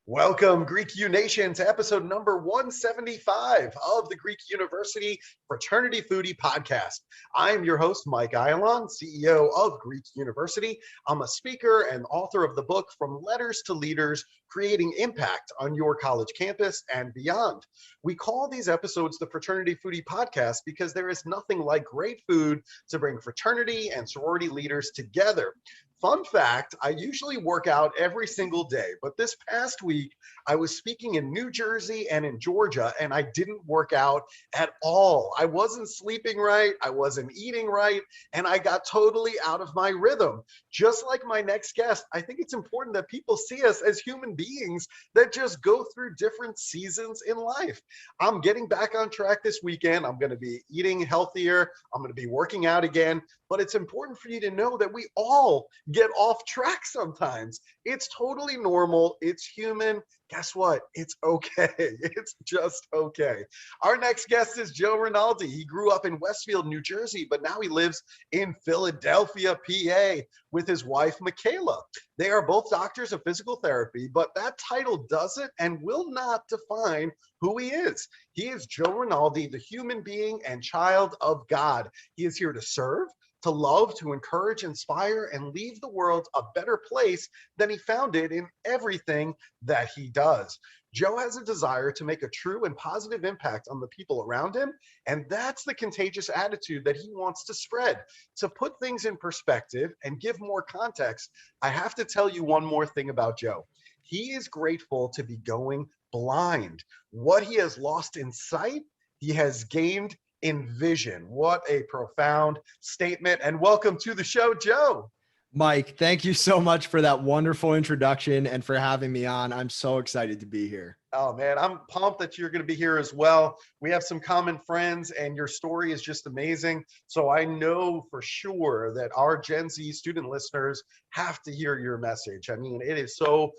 Welcome, Greek U Nation, to episode number 175 of the Greek University Fraternity Foodie Podcast. I'm your host, Mike Ialon, CEO of Greek University. I'm a speaker and author of the book From Letters to Leaders, Creating Impact on Your College Campus and Beyond. We call these episodes the Fraternity Foodie Podcast because there is nothing like great food to bring fraternity and sorority leaders together. Fun fact, I usually work out every single day, but this past week I was speaking in New Jersey and in Georgia, and I didn't work out at all. I wasn't sleeping right, I wasn't eating right, and I got totally out of my rhythm. Just like my next guest, I think it's important that people see us as human beings that just go through different seasons in life. I'm getting back on track this weekend. I'm going to be eating healthier. I'm going to be working out again. But it's important for you to know that we all get off track sometimes. It's totally normal. It's human. Guess what? It's okay. It's just okay. Our next guest is Joe Rinaldi. He grew up in Westfield, New Jersey, but now he lives in Philadelphia, PA, with his wife, Michaela. They are both doctors of physical therapy, but that title doesn't and will not define who he is. He is Joe Rinaldi, the human being and child of God. He is here to serve, to love, to encourage, inspire, and leave the world a better place than he found it in everything that he does. Joe has a desire to make a true and positive impact on the people around him, and that's the contagious attitude that he wants to spread. To put things in perspective and give more context, I have to tell you one more thing about Joe. He is grateful to be going blind. What he has lost in sight, he has gained in vision. What a profound statement. And welcome to the show, Joe. Mike, thank you so much for that wonderful introduction and for having me on. I'm so excited to be here. Oh man, I'm pumped that you're going to be here as well. We have some common friends and your story is just amazing. So I know for sure that our Gen Z student listeners have to hear your message. I mean, it is so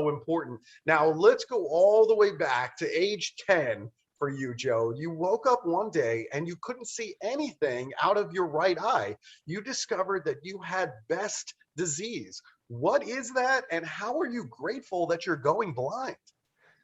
important. Now let's go all the way back to age 10. For you, Joe. You woke up one day and you couldn't see anything out of your right eye. You discovered that you had Best disease. What is that, and how are you grateful that you're going blind?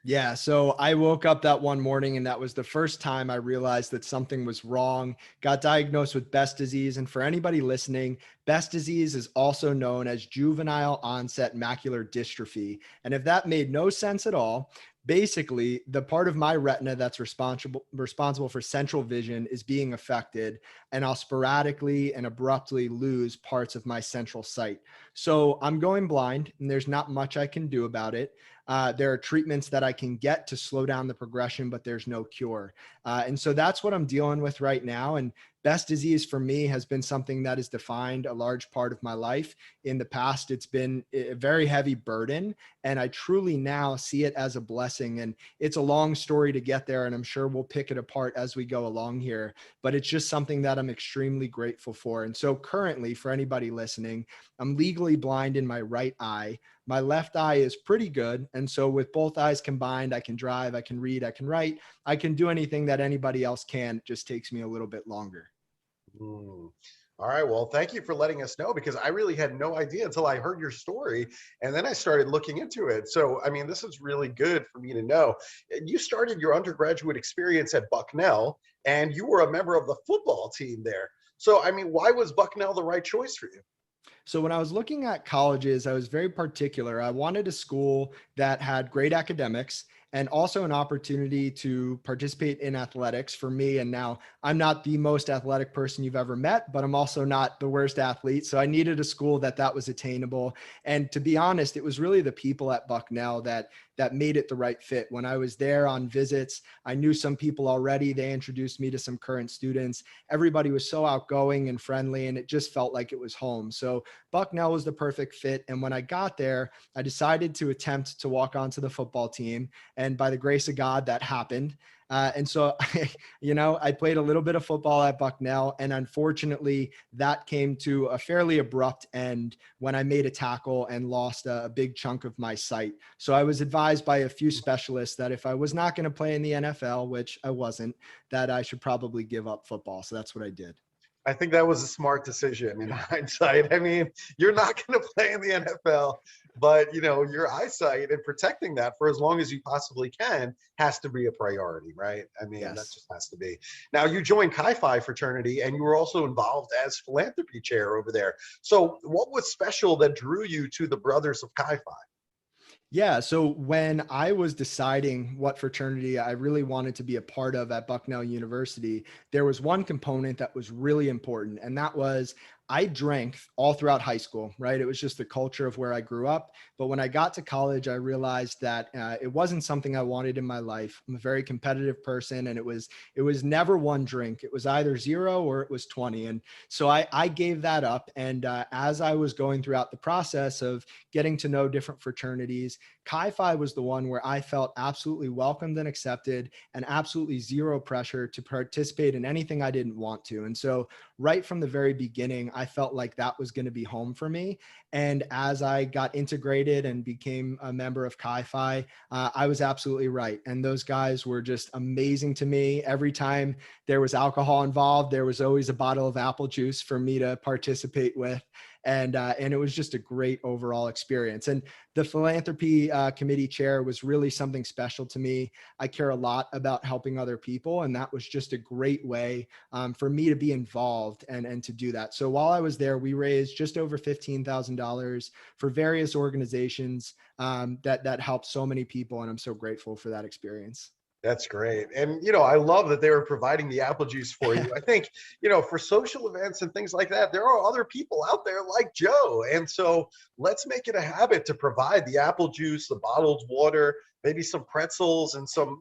Yeah, so I woke up that one morning and that was the first time I realized that something was wrong, got diagnosed with Best disease. And for anybody listening, Best disease is also known as juvenile onset macular dystrophy. And if that made no sense at all, basically the part of my retina that's responsible for central vision is being affected, and I'll sporadically and abruptly lose parts of my central sight. So I'm going blind and there's not much I can do about it. There are treatments that I can get to slow down the progression, but there's no cure. And so that's what I'm dealing with right now. And Best disease for me has been something that has defined a large part of my life. In the past, it's been a very heavy burden, and I truly now see it as a blessing. And it's a long story to get there, and I'm sure we'll pick it apart as we go along here, but it's just something that I'm extremely grateful for. And so currently, for anybody listening, I'm legally blind in my right eye. My left eye is pretty good. And so with both eyes combined, I can drive, I can read, I can write, I can do anything that anybody else can. It just takes me a little bit longer. All right. Well, thank you for letting us know, because I really had no idea until I heard your story. And then I started looking into it. So, I mean, this is really good for me to know. You started your undergraduate experience at Bucknell, and you were a member of the football team there. So, I mean, why was Bucknell the right choice for you? So when I was looking at colleges, I was very particular. I wanted a school that had great academics and also an opportunity to participate in athletics for me. And now I'm not the most athletic person you've ever met, but I'm also not the worst athlete. So I needed a school that was attainable. And to be honest, it was really the people at Bucknell that made it the right fit. When I was there on visits, I knew some people already. They introduced me to some current students. Everybody was so outgoing and friendly, and it just felt like it was home. So Bucknell was the perfect fit. And when I got there, I decided to attempt to walk onto the football team. And by the grace of God, that happened. And so, I played a little bit of football at Bucknell, and unfortunately, that came to a fairly abrupt end when I made a tackle and lost a big chunk of my sight. So I was advised by a few specialists that if I was not going to play in the NFL, which I wasn't, that I should probably give up football. So that's what I did. I think that was a smart decision in hindsight. I mean, you're not going to play in the NFL, but your eyesight and protecting that for as long as you possibly can has to be a priority, right? I mean, that Yes. just has to be. Now, you joined Chi Phi fraternity, and you were also involved as philanthropy chair over there. So, what was special that drew you to the Brothers of Chi Phi? Yeah. So when I was deciding what fraternity I really wanted to be a part of at Bucknell University, there was one component that was really important, and that was I drank all throughout high school, right? It was just the culture of where I grew up. But when I got to college, I realized that it wasn't something I wanted in my life. I'm a very competitive person, and it was never one drink. It was either 0 or it was 20. And so I gave that up. And as I was going throughout the process of getting to know different fraternities, Chi Phi was the one where I felt absolutely welcomed and accepted, and absolutely zero pressure to participate in anything I didn't want to. And so right from the very beginning, I felt like that was going to be home for me. And as I got integrated and became a member of Chi Phi, I was absolutely right. And those guys were just amazing to me. Every time there was alcohol involved, there was always a bottle of apple juice for me to participate with. And it was just a great overall experience. And the philanthropy committee chair was really something special to me. I care a lot about helping other people, and that was just a great way for me to be involved and to do that. So while I was there, we raised just over $15,000 for various organizations that helped so many people, and I'm so grateful for that experience. That's great. And, I love that they were providing the apple juice for you. I think, for social events and things like that, there are other people out there like Joe. And so let's make it a habit to provide the apple juice, the bottled water, maybe some pretzels and some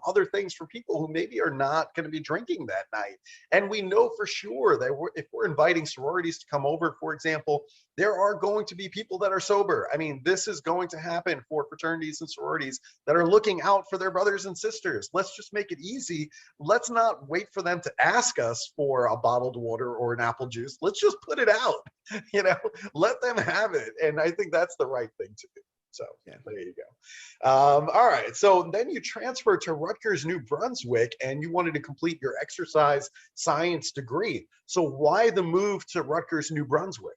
other things for people who maybe are not going to be drinking that night. And we know for sure that if we're inviting sororities to come over, for example, there are going to be people that are sober. I mean, this is going to happen for fraternities and sororities that are looking out for their brothers and sisters. Let's just make it easy. Let's not wait for them to ask us for a bottled water or an apple juice. Let's just put it out, let them have it. And I think that's the right thing to do. So Yeah. there you go. All right. So then you transferred to Rutgers, New Brunswick, and you wanted to complete your exercise science degree. So why the move to Rutgers, New Brunswick?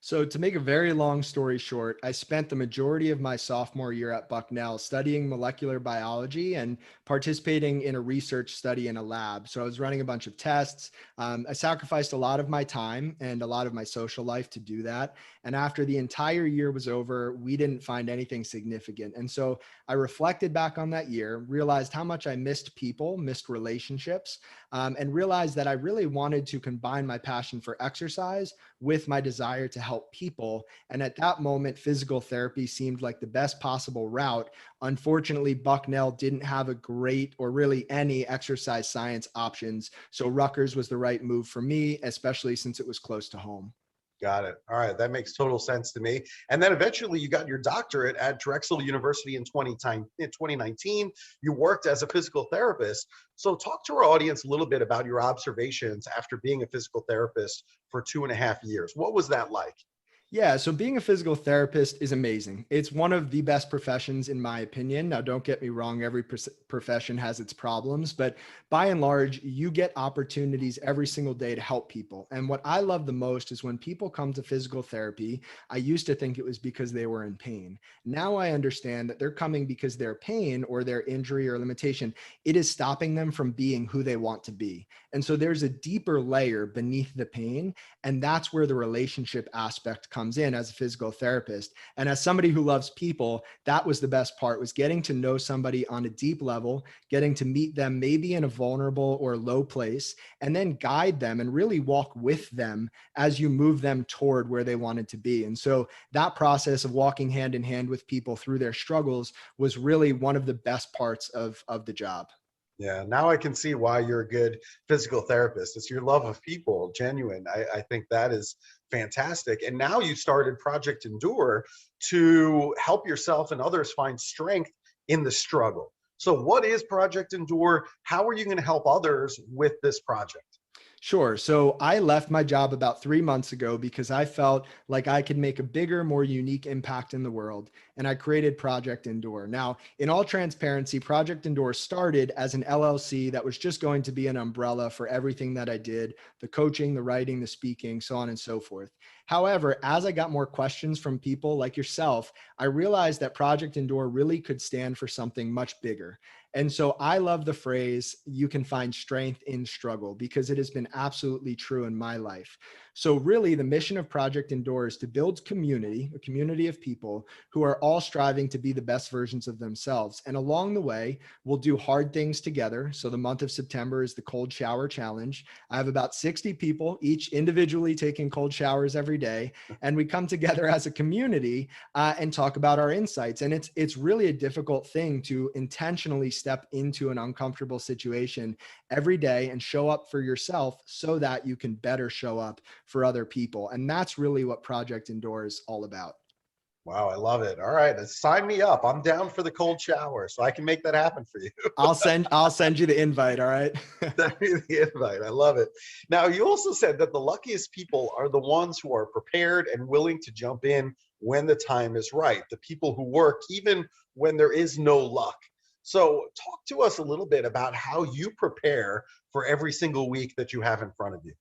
So to make a very long story short, I spent the majority of my sophomore year at Bucknell studying molecular biology and participating in a research study in a lab. So I was running a bunch of tests. I sacrificed a lot of my time and a lot of my social life to do that. And after the entire year was over, we didn't find anything significant. And so I reflected back on that year, realized how much I missed people, missed relationships, and realized that I really wanted to combine my passion for exercise with my desire to help people. And at that moment, physical therapy seemed like the best possible route. Unfortunately, Bucknell didn't have a great or really any exercise science options. So Rutgers was the right move for me, especially since it was close to home. Got it. All right. That makes total sense to me. And then eventually you got your doctorate at Drexel University in 2019. You worked as a physical therapist. So talk to our audience a little bit about your observations after being a physical therapist for 2.5 years. What was that like? Yeah, so being a physical therapist is amazing. It's one of the best professions, in my opinion. Now, don't get me wrong, every profession has its problems, but by and large, you get opportunities every single day to help people. And what I love the most is when people come to physical therapy, I used to think it was because they were in pain. Now I understand that they're coming because their pain or their injury or limitation, it is stopping them from being who they want to be. And so there's a deeper layer beneath the pain, and that's where the relationship aspect comes in as a physical therapist. And as somebody who loves people, that was the best part, was getting to know somebody on a deep level, getting to meet them maybe in a vulnerable or low place, and then guide them and really walk with them as you move them toward where they wanted to be. And so that process of walking hand in hand with people through their struggles was really one of the best parts of the job. Yeah, now I can see why you're a good physical therapist. It's your love of people, genuine. I think that is fantastic. And now you started Project Endure to help yourself and others find strength in the struggle. So what is Project Endure? How are you going to help others with this project? Sure. So I left my job about 3 months ago because I felt like I could make a bigger, more unique impact in the world. And I created Project Endure. Now, in all transparency, Project Endure started as an LLC that was just going to be an umbrella for everything that I did, the coaching, the writing, the speaking, so on and so forth. However, as I got more questions from people like yourself, I realized that Project Endure really could stand for something much bigger. And so I love the phrase, you can find strength in struggle, because it has been absolutely true in my life. So really the mission of Project Endure is to build community, a community of people who are all striving to be the best versions of themselves. And along the way, we'll do hard things together. So the month of September is the cold shower challenge. I have about 60 people, each individually taking cold showers every day. And we come together as a community and talk about our insights. And it's really a difficult thing to intentionally step into an uncomfortable situation every day and show up for yourself so that you can better show up for other people. And that's really what Project Endure is all about. Wow, I love it. All right, sign me up. I'm down for the cold shower, so I can make that happen for you. I'll send you the invite. All right. Send me the invite. I love it. Now, you also said that the luckiest people are the ones who are prepared and willing to jump in when the time is right. The people who work even when there is no luck. So, talk to us a little bit about how you prepare for every single week that you have in front of you.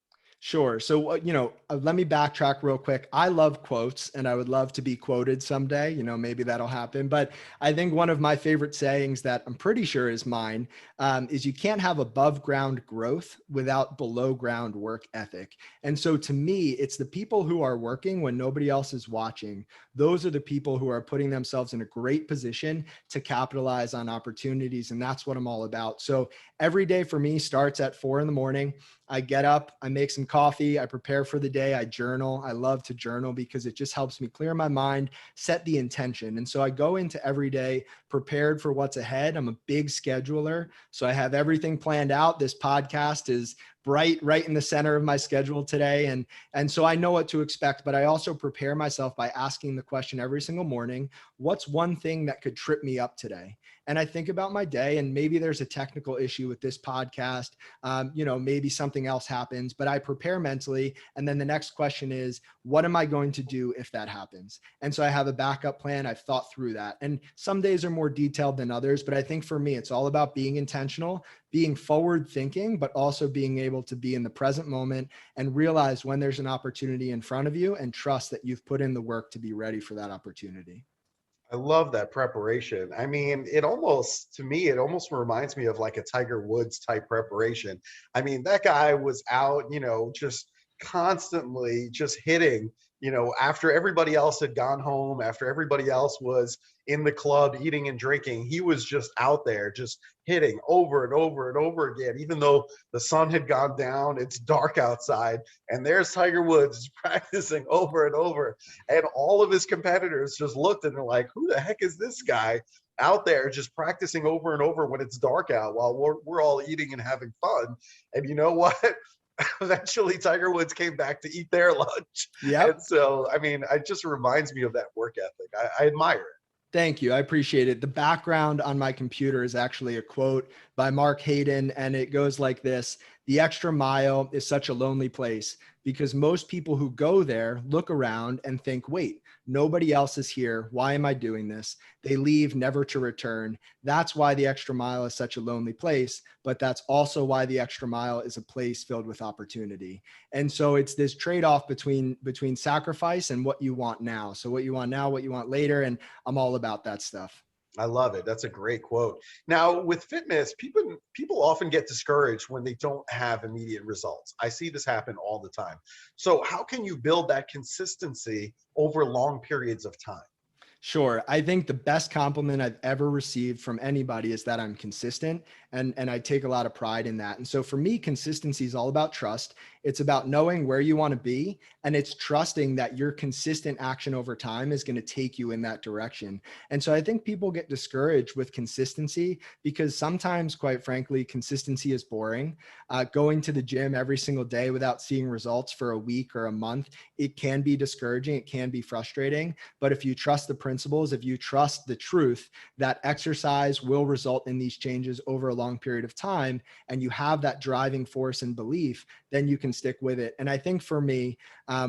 Sure. So, let me backtrack real quick. I love quotes and I would love to be quoted someday. Maybe that'll happen. But I think one of my favorite sayings that I'm pretty sure is mine is you can't have above ground growth without below ground work ethic. And so to me, it's the people who are working when nobody else is watching. Those are the people who are putting themselves in a great position to capitalize on opportunities. And that's what I'm all about. So every day for me starts at 4 a.m. I get up, I make some coffee, I prepare for the day, I journal. I love to journal because it just helps me clear my mind, set the intention. And so I go into every day prepared for what's ahead. I'm a big scheduler, so I have everything planned out. This podcast is right in the center of my schedule today. And so I know what to expect, but I also prepare myself by asking the question every single morning, what's one thing that could trip me up today? And I think about my day, and maybe there's a technical issue with this podcast. Maybe something else happens, but I prepare mentally. And then the next question is, what am I going to do if that happens? And so I have a backup plan. I've thought through that. And some days are more detailed than others, but I think for me, it's all about being intentional, being forward thinking, but also being able to be in the present moment and realize when there's an opportunity in front of you and trust that you've put in the work to be ready for that opportunity. I love that preparation. I mean, to me, it almost reminds me of like a Tiger Woods type preparation. I mean, that guy was out, just constantly just hitting, after everybody else had gone home, after everybody else was in the club eating and drinking, he was just out there just hitting over and over and over again, even though the sun had gone down, it's dark outside, and there's Tiger Woods practicing over and over. And all of his competitors just looked and they're like, who the heck is this guy out there just practicing over and over when it's dark out while we're all eating and having fun? And you know what? Eventually Tiger Woods came back to eat their lunch. Yep. And so, I mean, it just reminds me of that work ethic. I admire it. Thank you. I appreciate it. The background on my computer is actually a quote by Mark Hayden, and it goes like this: the extra mile is such a lonely place because most people who go there look around and think, wait, nobody else is here. Why am I doing this? They leave never to return. That's why the extra mile is such a lonely place, but that's also why the extra mile is a place filled with opportunity. And so it's this trade-off between sacrifice and what you want now. So what you want now, what you want later, and I'm all about that stuff. I love it. That's a great quote. Now, with fitness, people often get discouraged when they don't have immediate results. I see this happen all the time. So how can you build that consistency over long periods of time? Sure. I think the best compliment I've ever received from anybody is that I'm consistent, and I take a lot of pride in that. And so for me, consistency is all about trust. It's about knowing where you want to be, and it's trusting that your consistent action over time is going to take you in that direction. And so I think people get discouraged with consistency because sometimes, quite frankly, consistency is boring. Going to the gym every single day without seeing results for a week or a month, it can be discouraging. It can be frustrating. But if you trust the principles, if you trust the truth that exercise will result in these changes over a long period of time, and you have that driving force and belief, then you can stick with it. And I think for me,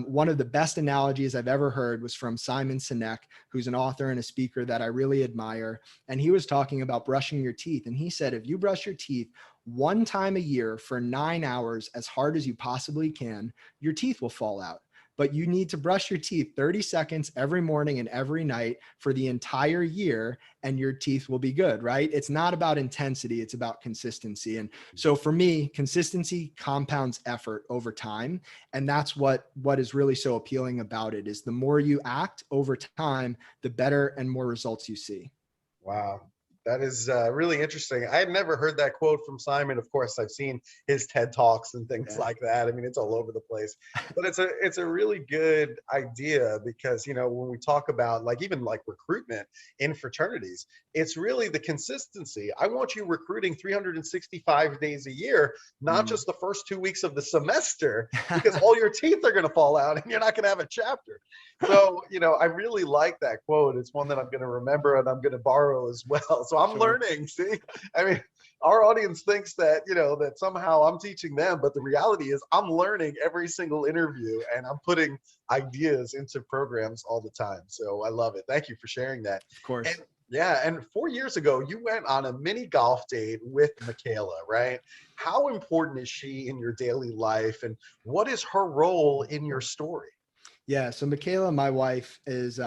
one of the best analogies I've ever heard was from Simon Sinek, who's an author and a speaker that I really admire. And he was talking about brushing your teeth. And he said, if you brush your teeth one time a year for 9 hours as hard as you possibly can, your teeth will fall out. But you need to brush your teeth 30 seconds every morning and every night for the entire year, and your teeth will be good, right? It's not about intensity, it's about consistency. And so for me, consistency compounds effort over time. And that's what is really so appealing about it, is the more you act over time, the better and more results you see. Wow. That is really interesting. I had never heard that quote from Simon. Of course, I've seen his TED Talks and things like that. I mean, it's all over the place. But it's a really good idea because, when we talk about even recruitment in fraternities, it's really the consistency. I want you recruiting 365 days a year, not just the first 2 weeks of the semester, because all your teeth are going to fall out and you're not going to have a chapter. So, I really like that quote. It's one that I'm going to remember and I'm going to borrow as well. So I'm learning. See, I mean, our audience thinks that, that somehow I'm teaching them, but the reality is I'm learning every single interview and I'm putting ideas into programs all the time. So I love it. Thank you for sharing that. Of course. And yeah. And 4 years ago, you went on a mini golf date with Michaela, right? How important is she in your daily life and what is her role in your story? Yeah. So Michaela, my wife, is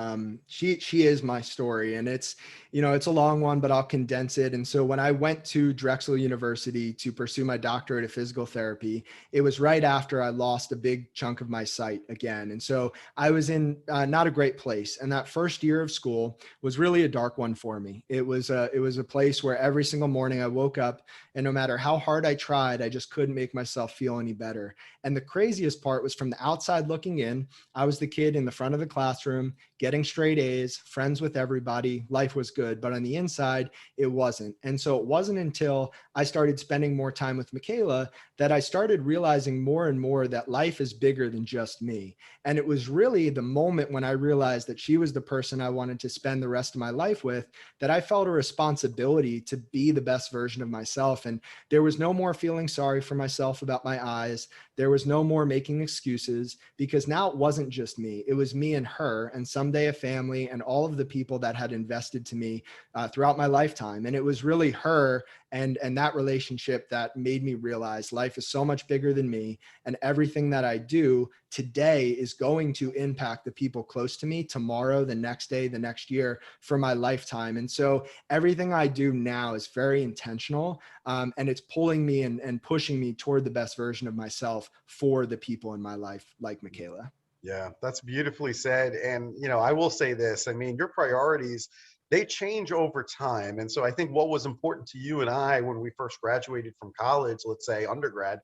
she is my story, and it's a long one, but I'll condense it. And so when I went to Drexel University to pursue my doctorate of physical therapy, it was right after I lost a big chunk of my sight again. And so I was in not a great place. And that first year of school was really a dark one for me. It was a place where every single morning I woke up, and no matter how hard I tried, I just couldn't make myself feel any better. And the craziest part was, from the outside looking in, I was the kid in the front of the classroom, getting straight A's, friends with everybody. Life was good, but on the inside, it wasn't. And so it wasn't until I started spending more time with Michaela that I started realizing more and more that life is bigger than just me. And it was really the moment when I realized that she was the person I wanted to spend the rest of my life with, that I felt a responsibility to be the best version of myself. And there was no more feeling sorry for myself about my eyes. There was no more making excuses, because now it wasn't just me. It was me and her, and someday a family, and all of the people that had invested to me throughout my lifetime. And it was really her and that relationship that made me realize life is so much bigger than me, and everything that I do today is going to impact the people close to me tomorrow, the next day, the next year, for my lifetime. And so everything I do now is very intentional, and it's pulling me and pushing me toward the best version of myself for the people in my life, like Michaela. Yeah, that's beautifully said. And, I will say this, I mean, your priorities, they change over time. And so I think what was important to you and I when we first graduated from college, let's say undergrad,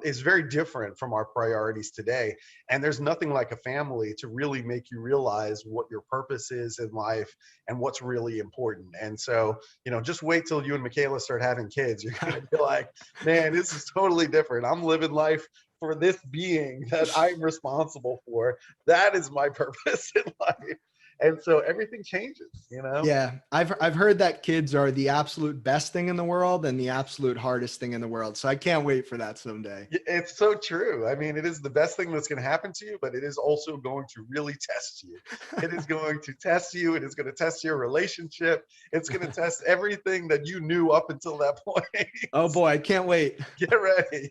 is very different from our priorities today. And there's nothing like a family to really make you realize what your purpose is in life and what's really important. And so, just wait till you and Michaela start having kids. You're going to be like, man, this is totally different. I'm living life for this being that I'm responsible for. That is my purpose in life. And so everything changes. Yeah, I've heard that kids are the absolute best thing in the world and the absolute hardest thing in the world. So I can't wait for that someday. It's so true. I mean, it is the best thing that's going to happen to you, but it is also going to really test you. It is going to test you. It is going to test your relationship. It's going to test everything that you knew up until that point. Oh boy, I can't wait. Get ready.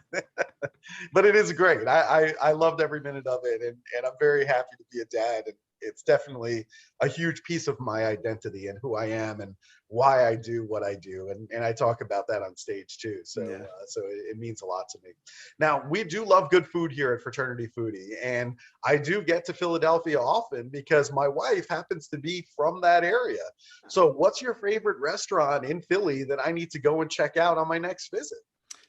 But it is great. I loved every minute of it, and I'm very happy to be a dad. And it's definitely a huge piece of my identity and who I am and why I do what I do. And I talk about that on stage too. So, Yeah. So it means a lot to me. Now, we do love good food here at Fraternity Foodie. And I do get to Philadelphia often because my wife happens to be from that area. So what's your favorite restaurant in Philly that I need to go and check out on my next visit?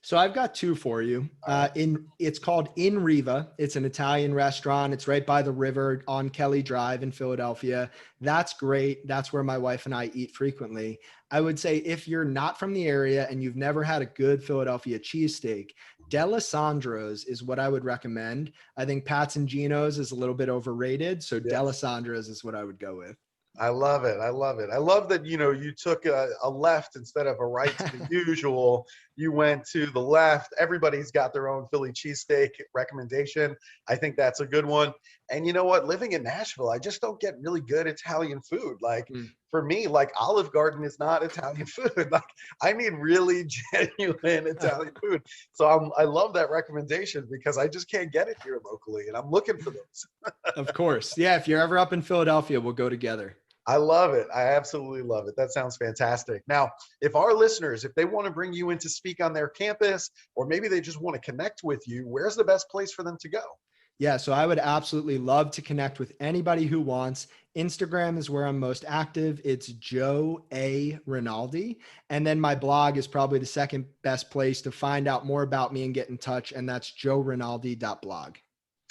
So I've got two for you. It's called In Riva. It's an Italian restaurant. It's right by the river on Kelly Drive in Philadelphia. That's great. That's where my wife and I eat frequently. I would say if you're not from the area and you've never had a good Philadelphia cheesesteak, D'Alessandro's is what I would recommend. I think Pat's and Gino's is a little bit overrated. So Yes. D'Alessandro's is what I would go with. I love it. I love it. I love that, you took a left instead of a right to the usual. You went to the left. Everybody's got their own Philly cheesesteak recommendation. I think that's a good one. And you know what? Living in Nashville, I just don't get really good Italian food. Like for me, like Olive Garden is not Italian food. Like I need really genuine Italian food. So I love that recommendation because I just can't get it here locally. And I'm looking for those. Of course. Yeah. If you're ever up in Philadelphia, we'll go together. I love it. I absolutely love it. That sounds fantastic. Now, if our listeners, if they want to bring you in to speak on their campus, or maybe they just want to connect with you, where's the best place for them to go? Yeah, so I would absolutely love to connect with anybody who wants. Instagram is where I'm most active. It's Joe A. Rinaldi. And then my blog is probably the second best place to find out more about me and get in touch. And that's joerinaldi.blog.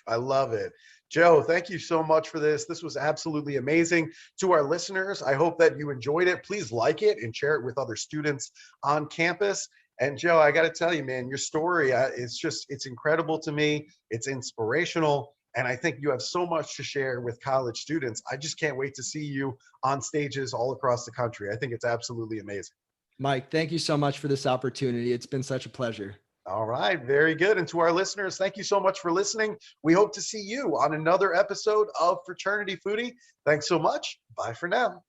I love it. Joe, thank you so much for this. This was absolutely amazing. To our listeners, I hope that you enjoyed it. Please like it and share it with other students on campus. And Joe, I got to tell you, man, your story, it's incredible to me. It's inspirational. And I think you have so much to share with college students. I just can't wait to see you on stages all across the country. I think it's absolutely amazing. Mike, thank you so much for this opportunity. It's been such a pleasure. All right, very good. And to our listeners, thank you so much for listening. We hope to see you on another episode of Fraternity Foodie. Thanks so much. Bye for now.